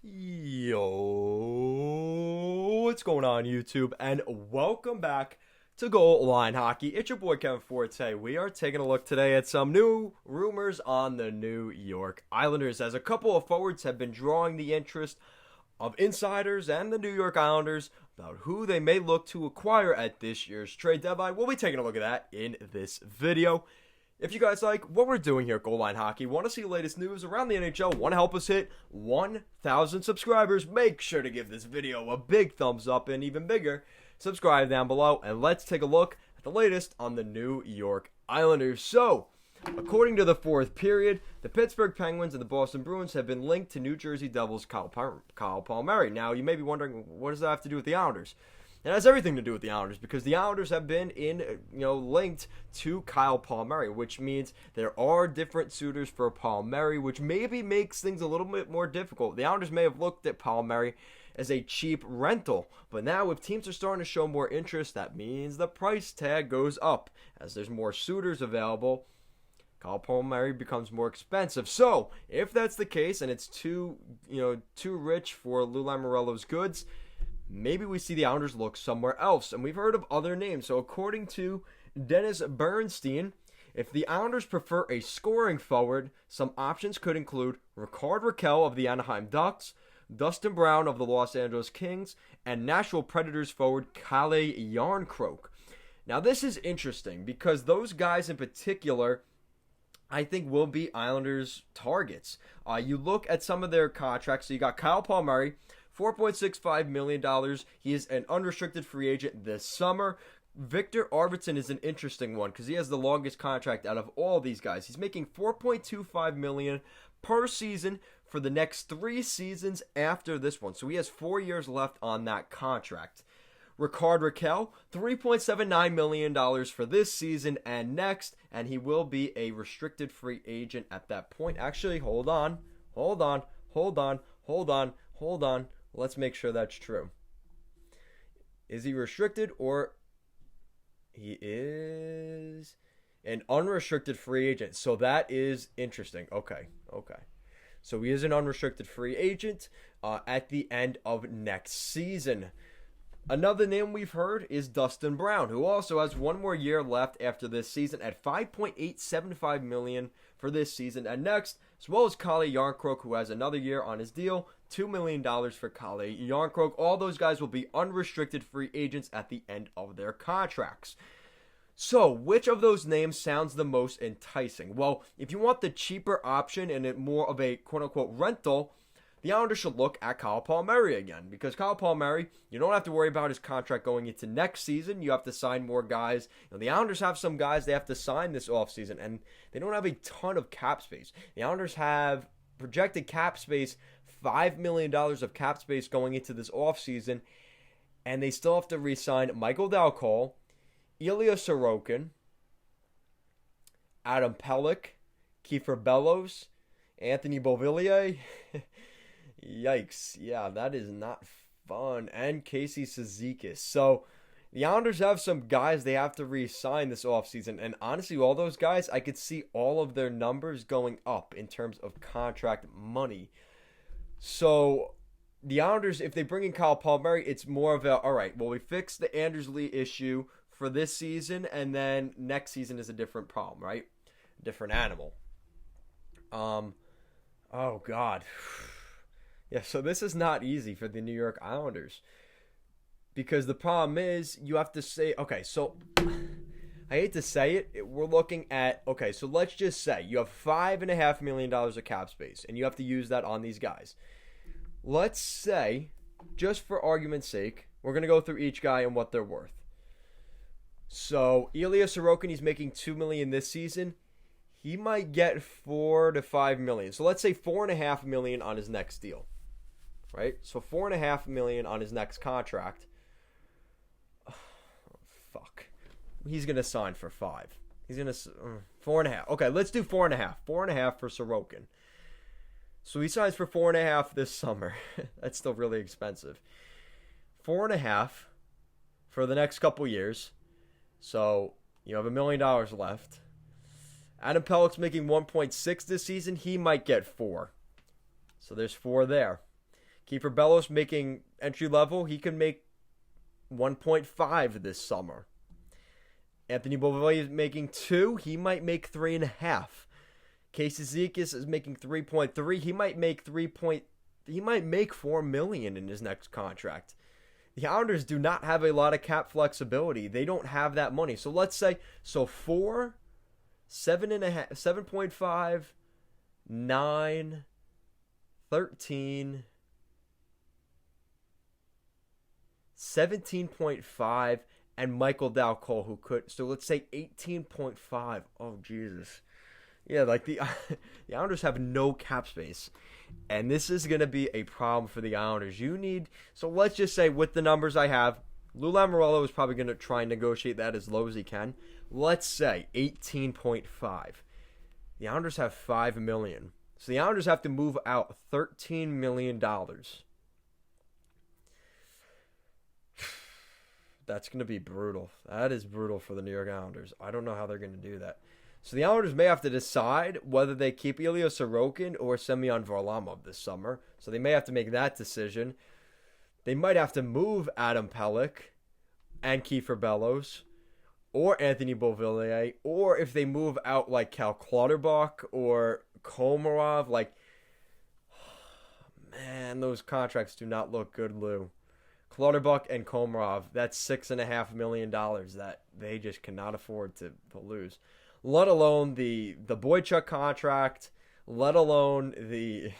Yo, what's going on, YouTube? And welcome back to Goal Line Hockey. It's your boy Kevin Forte. We are taking a look today at some new rumors on the New York Islanders, as a couple of forwards have been drawing the interest of insiders and the New York Islanders about who they may look to acquire at this year's trade deadline. We'll be taking a look at that in this video. If you guys like what we're doing here at Goal Line Hockey, want to see the latest news around the NHL, want to help us hit 1,000 subscribers, make sure to give this video a big thumbs up and even bigger, subscribe down below, and let's take a look at the latest on the New York Islanders. So, according to the fourth period, the Pittsburgh Penguins and the Boston Bruins have been linked to New Jersey Devils' Kyle Palmieri. Now, you may be wondering, what does that have to do with the Islanders? It has everything to do with the Islanders, because the Islanders have been linked to Kyle Palmieri, which means there are different suitors for Palmieri, which maybe makes things a little bit more difficult. The Islanders may have looked at Palmieri as a cheap rental, but now if teams are starting to show more interest, that means the price tag goes up. As there's more suitors available, Kyle Palmieri becomes more expensive. So, if that's the case and it's too rich for Lou Lamoriello's goods, maybe we see the Islanders look somewhere else. And we've heard of other names. So according to Dennis Bernstein, if the Islanders prefer a scoring forward, some options could include Rickard Rakell of the Anaheim Ducks, Dustin Brown of the Los Angeles Kings, and Nashville Predators forward Calle Jarnkrok. Now this is interesting because those guys in particular, I think, will be Islanders targets. You look at some of their contracts. So you got Kyle Palmieri, $4.65 million. He is an unrestricted free agent this summer. Victor Arvidsson is an interesting one because he has the longest contract out of all these guys. He's making $4.25 million per season for the next 3 seasons after this one. So he has 4 years left on that contract. Rickard Rakell, $3.79 million for this season and next, and he will be a restricted free agent at that point. Actually, hold on. Let's make sure that's true. Is he restricted, or he is an unrestricted free agent? So that is interesting. Okay. So he is an unrestricted free agent at the end of next season. Another name we've heard is Dustin Brown, who also has 1 more year left after this season at $5.875 million for this season and next, as well as Calle Jarnkrok, who has another year on his deal, $2 million for Calle Jarnkrok. All those guys will be unrestricted free agents at the end of their contracts. So, which of those names sounds the most enticing? Well, if you want the cheaper option and more of a quote-unquote rental, the Islanders should look at Kyle Palmieri again, because Kyle Palmieri, you don't have to worry about his contract going into next season. You have to sign more guys. The Islanders have some guys they have to sign this offseason, and they don't have a ton of cap space. The Islanders have projected cap space, $5 million of cap space going into this offseason, and they still have to re-sign Michael Rakell, Ilya Sorokin, Adam Pelech, Kiefer Bellows, Anthony Beauvillier. Yikes. Yeah, that is not fun. And Casey Cizikas. So, the Islanders have some guys they have to re-sign this offseason. And honestly, all those guys, I could see all of their numbers going up in terms of contract money. So, the Islanders, if they bring in Kyle Palmieri, it's more of a, all right, well, we fixed the Anders Lee issue for this season, and then next season is a different problem, right? Different animal. Oh, God. Yeah, so this is not easy for the New York Islanders, because the problem is you have to say, okay, so I hate to say it, we're looking at, okay, so let's just say you have $5.5 million of cap space, and you have to use that on these guys. Let's say, just for argument's sake, we're going to go through each guy and what they're worth. So, Ilya Sorokin, he's making $2 million this season. He might get $4 to $5 million. So let's say $4.5 million on his next deal. Right? So $4.5 million on his next contract. Oh, fuck. He's going to sign for 5. He's going to 4.5. Okay, let's do 4.5. 4.5 for Sorokin. So he signs for 4.5 this summer. That's still really expensive. 4.5 for the next couple years. So you have $1 million left. Adam Pelech's making 1.6 this season. He might get 4. So there's 4 there. Kiefer Bellows making entry level, he can make 1.5 this summer. Anthony Beauvillier is making 2, he might make 3.5. Casey Zizekas is making 3.3, he might make $4 million in his next contract. The Islanders do not have a lot of cap flexibility. They don't have that money. So let's say 4, 7.5, 7.5, 9, 13, 17.5, and Michael Dal Cole, who could. So let's say 18.5. Oh, Jesus. Yeah, like the Islanders have no cap space. And this is going to be a problem for the Islanders. So let's just say with the numbers I have, Lou Lamoriello is probably going to try and negotiate that as low as he can. Let's say 18.5. The Islanders have $5 million. So the Islanders have to move out $13 million. That's going to be brutal. That is brutal for the New York Islanders. I don't know how they're going to do that. So the Islanders may have to decide whether they keep Ilya Sorokin or Semyon Varlamov this summer. So they may have to make that decision. They might have to move Adam Pelech and Kiefer Bellows or Anthony Beauvillier. Or if they move out like Cal Clutterbuck or Komarov, man, those contracts do not look good, Lou. Clutterbuck and Komarov, that's $6.5 million that they just cannot afford to lose. Let alone the Boychuk contract, let alone the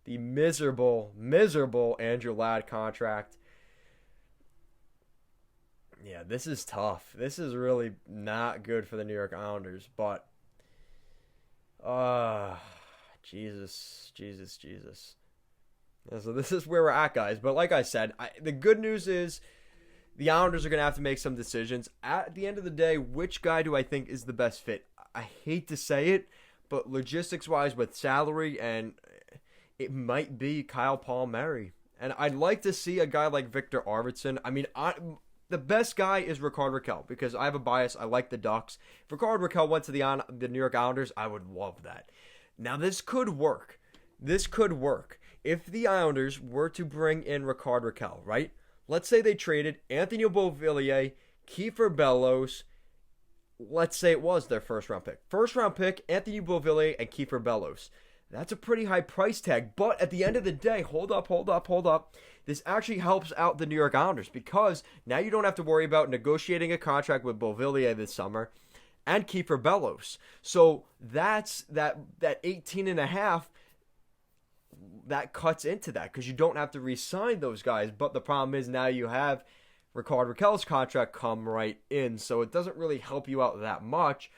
miserable Andrew Ladd contract. Yeah, this is tough. This is really not good for the New York Islanders, but Jesus. Yeah, so this is where we're at, guys. But like I said, the good news is the Islanders are going to have to make some decisions. At the end of the day, which guy do I think is the best fit? I hate to say it, but logistics-wise with salary, and it might be Kyle Palmieri. And I'd like to see a guy like Victor Arvidsson. I mean, the best guy is Rickard Rakell because I have a bias. I like the Ducks. If Rickard Rakell went to the New York Islanders, I would love that. Now, this could work. If the Islanders were to bring in Rickard Rakell, right? Let's say they traded Anthony Beauvillier, Kiefer Bellows. Let's say it was their first-round pick. First-round pick, Anthony Beauvillier and Kiefer Bellows. That's a pretty high price tag. But at the end of the day, hold up. This actually helps out the New York Islanders because now you don't have to worry about negotiating a contract with Beauvillier this summer and Kiefer Bellows. So that's that 18.5. That cuts into that because you don't have to re-sign those guys. But the problem is now you have Rickard Rakell's contract come right in, so it doesn't really help you out that much.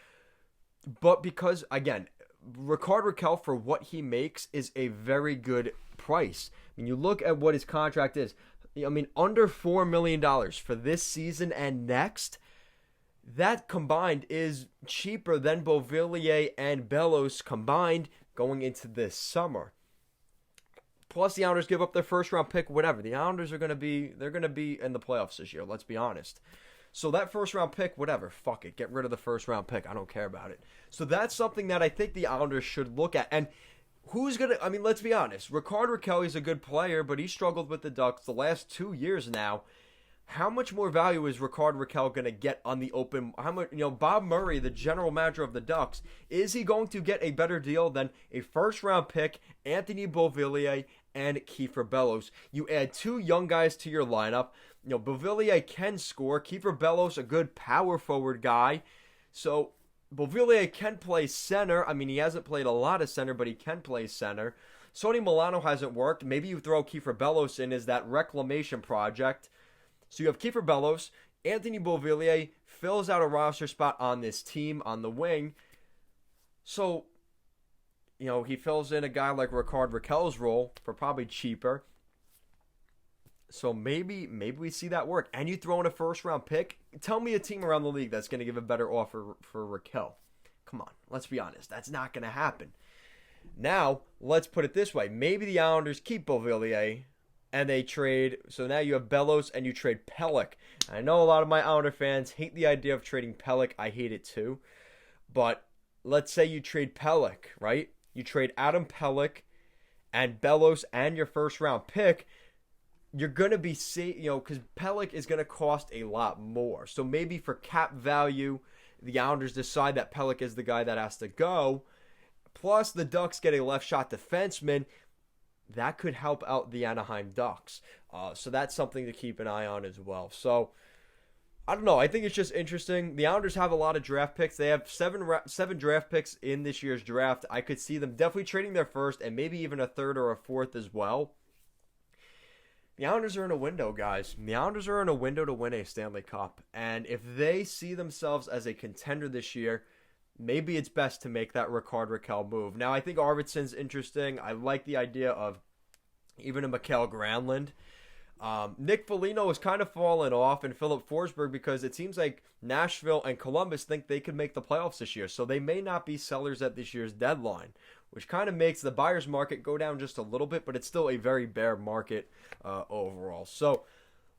But because, again, Rickard Rakell, for what he makes, is a very good price. I mean, you look at what his contract is. I mean, under $4 million for this season and next. That combined is cheaper than Beauvillier and Bellows combined going into this summer. Plus, the Islanders give up their first-round pick, whatever. The Islanders they're going to be in the playoffs this year, let's be honest. So that first-round pick, whatever, fuck it. Get rid of the first-round pick. I don't care about it. So that's something that I think the Islanders should look at. And who's going to, I mean, let's be honest. Rickard Rakell is a good player, but he struggled with the Ducks the last 2 years now. How much more value is Rickard Rakell going to get on the open? How much, Bob Murray, the general manager of the Ducks, is he going to get a better deal than a first-round pick, Anthony Beauvillier, and Kiefer Bellows? You add 2 young guys to your lineup. Beauvillier can score. Kiefer Bellows, a good power forward guy. So Beauvillier can play center. I mean, he hasn't played a lot of center, but he can play center. Sonny Milano hasn't worked. Maybe you throw Kiefer Bellows in as that reclamation project. So you have Kiefer Bellows. Anthony Beauvillier fills out a roster spot on this team on the wing. So, he fills in a guy like Rickard Rakell's role for probably cheaper. So maybe we see that work. And you throw in a first-round pick. Tell me a team around the league that's going to give a better offer for Rakell. Come on, let's be honest. That's not going to happen. Now, let's put it this way. Maybe the Islanders keep Beauvillier and they trade. So now you have Bellows and you trade Pelech. I know a lot of my Islander fans hate the idea of trading Pelech. I hate it too. But let's say you trade Pelech, right? You trade Adam Pelech and Bellows and your first round pick, you're going to be because Pelech is going to cost a lot more. So maybe for cap value, the Islanders decide that Pelech is the guy that has to go. Plus, the Ducks get a left shot defenseman. That could help out the Anaheim Ducks. So that's something to keep an eye on as well. So I don't know. I think it's just interesting. The Islanders have a lot of draft picks. They have seven draft picks in this year's draft. I could see them definitely trading their first and maybe even a third or a fourth as well. The Islanders are in a window, guys. The Islanders are in a window to win a Stanley Cup. And if they see themselves as a contender this year, maybe it's best to make that Rickard Rakell move. Now, I think Arvidsson's interesting. I like the idea of even a Mikael Granlund. Nick Foligno has kind of fallen off, and Philip Forsberg, because it seems like Nashville and Columbus think they could make the playoffs this year. So they may not be sellers at this year's deadline, which kind of makes the buyer's market go down just a little bit, but it's still a very bear market overall. So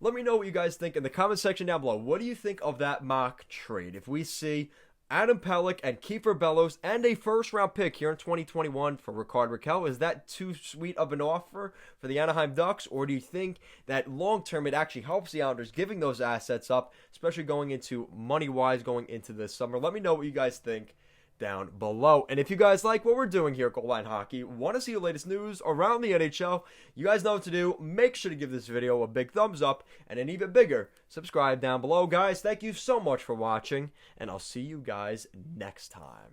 let me know what you guys think in the comment section down below. What do you think of that mock trade? If we see Adam Pelech and Kiefer Bellows and a first-round pick here in 2021 for Rickard Rakell, is that too sweet of an offer for the Anaheim Ducks? Or do you think that long-term it actually helps the Islanders giving those assets up, especially going into money-wise going into this summer? Let me know what you guys think down below. And if you guys like what we're doing here at Goal Line Hockey, want to see the latest news around the NHL, you guys know what to do. Make sure to give this video a big thumbs up and an even bigger subscribe down below. Guys, thank you so much for watching, and I'll see you guys next time.